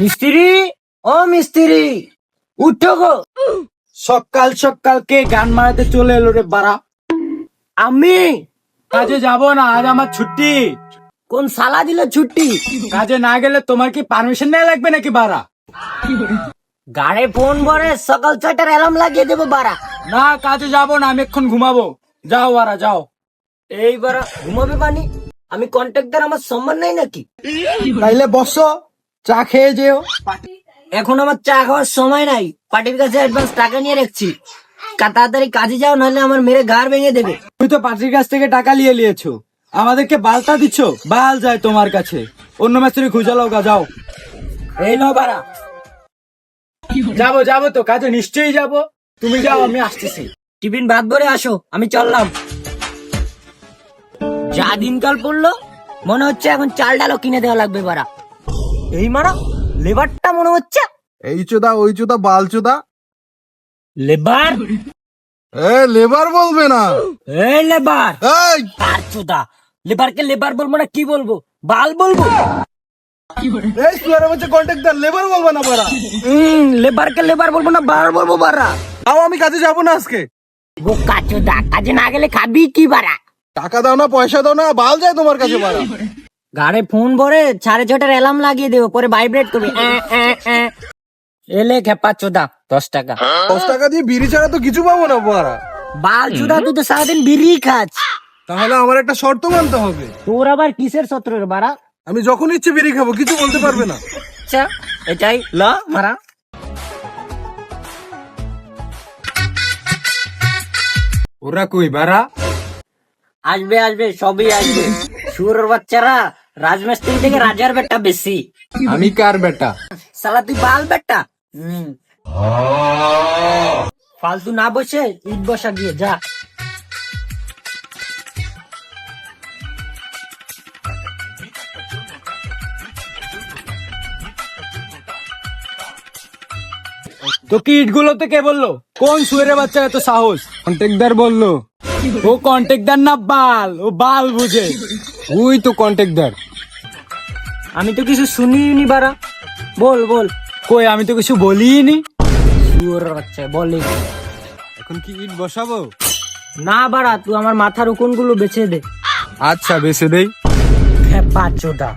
মিস্ত্রি, ও মিস্ত্রি, উঠো গো। সকাল সকাল কে গান মারাতে চলে এলো রে বাড়া? আমি? কাজে যাব না, আজ আমার ছুটি। কোন সালা দিল ছুটি? কাজে না গেলে তোমার কি পারমিশন নেওয়া লাগবে নাকি বাড়া? গাড়ে ফোন ভরে সকাল 6টার অ্যালার্ম লাগিয়ে দেবো বাড়া। না, কাজে যাব না, আমি এক্ষুন ঘুমাবো। যাও বাড়া যাও। এই বাড়া ঘুমাবে পানি? আমি কন্ট্রাক্টর, আমার সম্মান নাই নাকি? তাইলে বসো, চা খেয়ে যেও। এখন আমার চা খাওয়ার সময় নাই, পার্টির কাছে অ্যাডভান্স টাকা নিয়ে রাখছি। তাড়াতাড়ি কাজে যাও, নাহলে আমার মেরে ঘাড় ভেঙে দেবে। তুমি তো পার্টির কাছ থেকে টাকা নিয়ে নিয়েছো, আমাদেরকে বালটা দিচ্ছ? বাল যায় তোমার কাছে, অন্য মিস্ত্রি খুঁজে লও গা, যাও। এই নাও বাড়া। যাবো যাবো তো, কাজে নিশ্চয়ই যাবো। তুমি যাও, আমি আসতেছি। টিফিন ভাত ভরে আসো, আমি চললাম। যা দিনকাল পড়লো, মনে হচ্ছে এখন চাল ডালও কিনে দেওয়া লাগবে বাড়া। এই মারা লেবারটা মনে হচ্ছে। এই চোদা ওই চোদা বাল চোদা। লেবার? লেবার বলবে না। এই লেবার এই আর চোদা। লেবারকে লেবার বলবো না কি বলবো? বাল বলবো? এই সুয়ারের মধ্যে কন্ট্রাক্টর, লেবার বলবে না বাড়া। লেবারকে লেবার বলবো না বার বলবো বাড়া? তাও আমি কাজে যাব না আজকে। বোকা চোদা, কাজে না গেলে খাবি কি বাড়া? টাকা দাও না, পয়সা দাও না, বাল যায় তোমার কাছে বাড়া। গাড়ে ফোন ভরে 6:30টার অ্যালার্ম লাগিয়ে দেবো, পরে ভাইব্রেট করবে। এলে খেপা চোদা, 10 টাকা। 10 টাকা দিয়ে বিড়ি ছাড়া তো কিছু পাবো না বাড়া। বাল চোদা, তুই তো সারাদিন বিড়ি খাস। তাহলে আমার একটা শর্ত মানতে হবে। তোর আবার কিসের সত্র রে বাড়া? আমি যখন ইচ্ছে বিড়ি খাবো, কিছু বলতে পারবে না। আচ্ছা, এটাই ল মারা। ওরা কই বাড়া? আসবে আসবে, সবই আসবে। শুয়োরের বাচ্চারা, রাজমিস্ত্রি থেকে রাজার বেটা বেশি। আমি কার বেটা? শালা তুই বাল বেটা। ফালতু না বসে ইট বসা গিয়ে যা। তোকে ইটগুলো তো কে বললো? কোন সুয়ের বাচ্চা এত সাহস? কন্ট্রাক্টর বললো। ও কন্ট্রাক্টর না বাল, ও বাল বুঝে। ওই তো কন্ট্রাক্টর। আমি তো কিছু শুনিনি বাড়া। বল বল। কই, আমি তো কিছু বলিনি। শুয়োরের বাচ্চা বলে। এখন কি ইট বসাবো? না বাড়া, তুই আমার মাথার উকুন গুলো বেছে দে। আচ্ছা, বেছে দেই। হ্যাঁ, 5 চোদা।